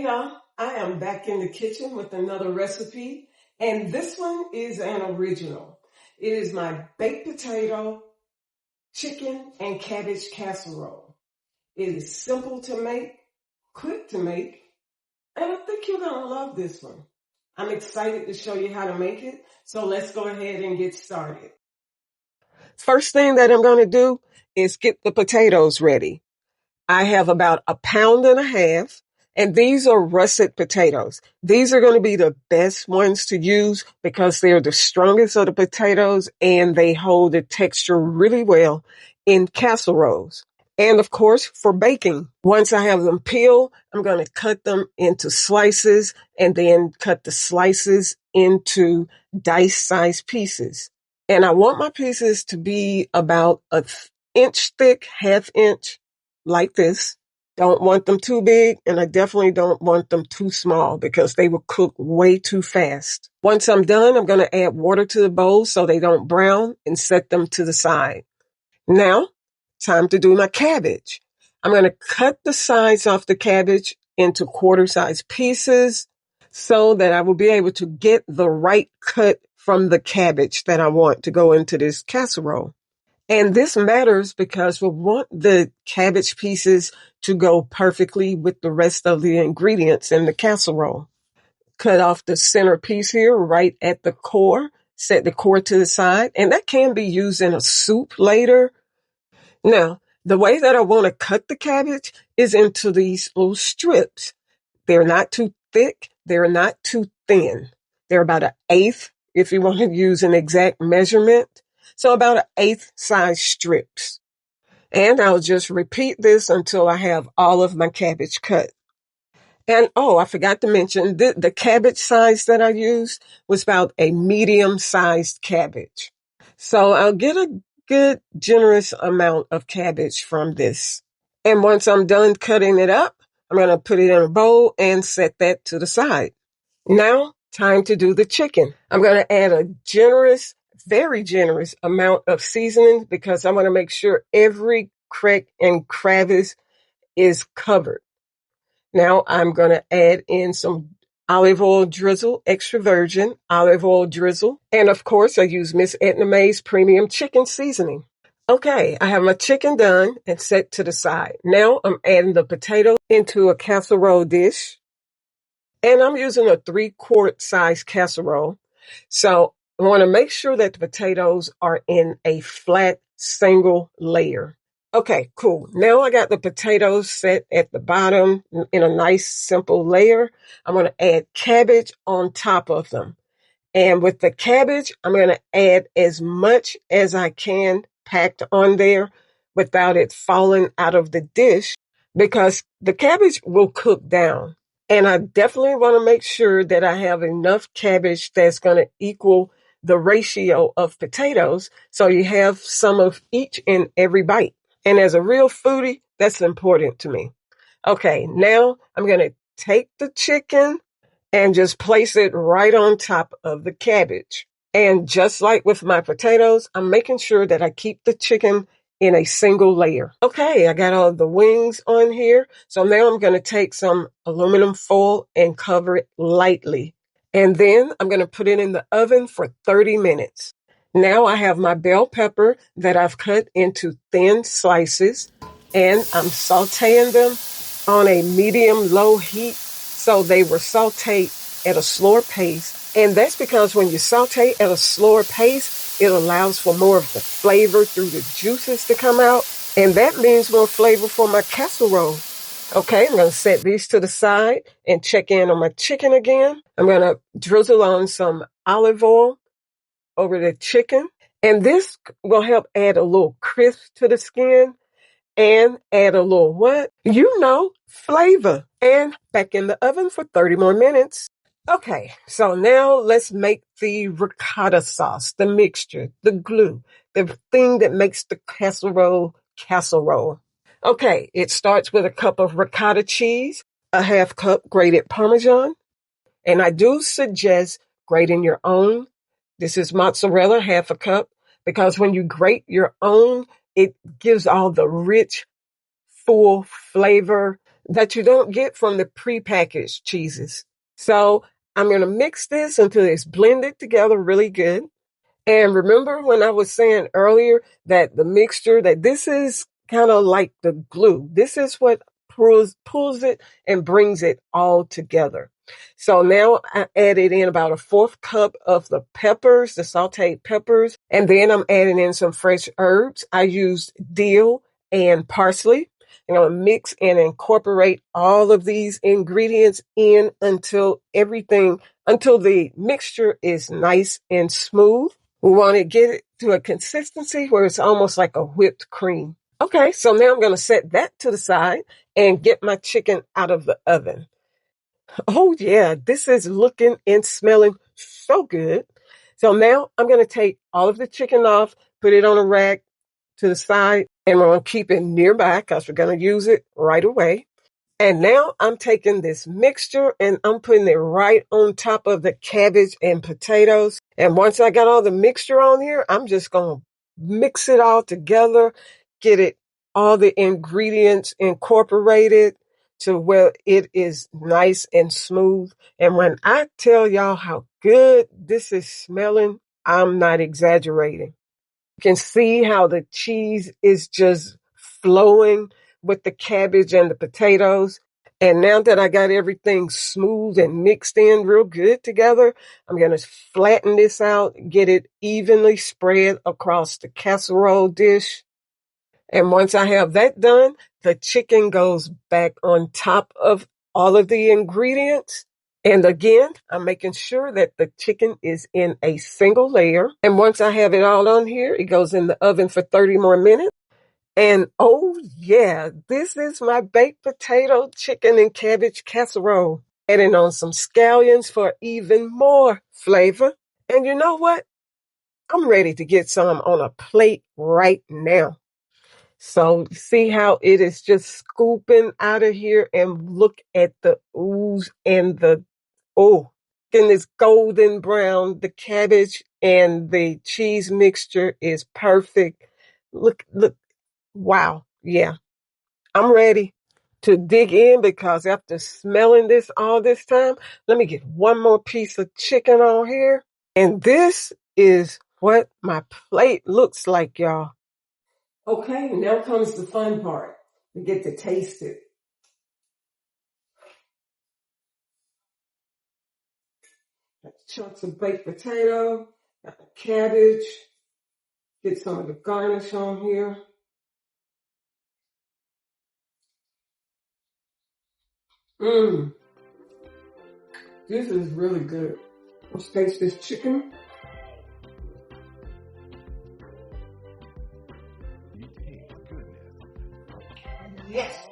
Hey y'all, I am back in the kitchen with another recipe, and this one is an original. It is my baked potato, chicken, and cabbage casserole. It is simple to make, quick to make, and I think you're gonna love this one. I'm excited to show you how to make it, so let's go ahead and get started. First thing that I'm gonna do is get the potatoes ready. I have about 1.5 pounds, and these are russet potatoes. These are going to be the best ones to use because they're the strongest of the potatoes and they hold the texture really well in casseroles. And of course, for baking, once I have them peeled, I'm going to cut them into slices and then cut the slices into dice-sized pieces. And I want my pieces to be about an inch thick, 1/2 inch, like this. Don't want them too big, and I definitely don't want them too small because they will cook way too fast. Once I'm done, I'm going to add water to the bowl so they don't brown and set them to the side. Now, time to do my cabbage. I'm going to cut the sides off the cabbage into quarter-sized pieces so that I will be able to get the right cut from the cabbage that I want to go into this casserole. And this matters because we want the cabbage pieces to go perfectly with the rest of the ingredients in the casserole. Cut off the center piece here right at the core. Set the core to the side, and that can be used in a soup later. Now, the way that I want to cut the cabbage is into these little strips. They're not too thick. They're not too thin. They're about 1/8 if you want to use an exact measurement. So about 1/8 size strips. And I'll just repeat this until I have all of my cabbage cut. And I forgot to mention the cabbage size that I used was about a medium-sized cabbage. So I'll get a good, generous amount of cabbage from this. And once I'm done cutting it up, I'm going to put it in a bowl and set that to the side. Now, time to do the chicken. I'm going to add a very generous amount of seasoning because I want to make sure every crack and crevice is covered. Now I'm going to add in some olive oil drizzle, extra virgin olive oil drizzle. And of course, I use Miss Edna Mae's premium chicken seasoning. Okay, I have my chicken done and set to the side. Now I'm adding the potato into a casserole dish. And I'm using a 3-quart size casserole. So I want to make sure that the potatoes are in a flat single layer. Okay, cool. Now I got the potatoes set at the bottom in a nice simple layer. I'm going to add cabbage on top of them. And with the cabbage, I'm going to add as much as I can packed on there without it falling out of the dish because the cabbage will cook down. And I definitely want to make sure that I have enough cabbage that's going to equal the ratio of potatoes so you have some of each in every bite. And as a real foodie, that's important to me. Okay, now I'm going to take the chicken and just place it right on top of the cabbage. And just like with my potatoes, I'm making sure that I keep the chicken in a single layer. Okay, I got all the wings on here. So now I'm going to take some aluminum foil and cover it lightly. And then I'm going to put it in the oven for 30 minutes. Now I have my bell pepper that I've cut into thin slices, and I'm sautéing them on a medium-low heat so they were sautéed at a slower pace. And that's because when you sauté at a slower pace, it allows for more of the flavor through the juices to come out. And that means more flavor for my casserole. Okay, I'm going to set these to the side and check in on my chicken again. I'm going to drizzle on some olive oil over the chicken. And this will help add a little crisp to the skin and add a little flavor. And back in the oven for 30 more minutes. Okay, so now let's make the ricotta sauce, the mixture, the glue, the thing that makes the casserole. Okay, it starts with a cup of ricotta cheese, a 1/2 cup grated parmesan, and I do suggest grating your own. This is mozzarella, 1/2 cup, because when you grate your own, it gives all the rich, full flavor that you don't get from the prepackaged cheeses. So I'm going to mix this until it's blended together really good. And remember when I was saying earlier that the mixture, that this is kind of like the glue. This is what pulls it and brings it all together. So now I added in about a 1/4 cup of the peppers, the sauteed peppers, and then I'm adding in some fresh herbs. I used dill and parsley. I'm going to mix and incorporate all of these ingredients in until the mixture is nice and smooth. We want to get it to a consistency where it's almost like a whipped cream. Okay, so now I'm going to set that to the side and get my chicken out of the oven. Oh yeah, this is looking and smelling so good. So now I'm going to take all of the chicken off, put it on a rack to the side, and we're going to keep it nearby because we're going to use it right away. And now I'm taking this mixture and I'm putting it right on top of the cabbage and potatoes. And once I got all the mixture on here, I'm just going to mix it all together, get it, all the ingredients incorporated to where it is nice and smooth. And when I tell y'all how good this is smelling, I'm not exaggerating. You can see how the cheese is just flowing with the cabbage and the potatoes. And now that I got everything smooth and mixed in real good together, I'm going to flatten this out, get it evenly spread across the casserole dish. And once I have that done, the chicken goes back on top of all of the ingredients. And again, I'm making sure that the chicken is in a single layer. And once I have it all on here, it goes in the oven for 30 more minutes. And oh yeah, this is my baked potato, chicken, and cabbage casserole. Adding on some scallions for even more flavor. And you know what? I'm ready to get some on a plate right now. So see how it is just scooping out of here, and look at the ooze and and it's golden brown. The cabbage and the cheese mixture is perfect. Look, wow. Yeah, I'm ready to dig in because after smelling this all this time, let me get one more piece of chicken on here. And this is what my plate looks like, y'all. Okay, now comes the fun part. We get to taste it. Got chunks of baked potato, got the cabbage, get some of the garnish on here. Mmm, this is really good. Let's taste this chicken. Yes.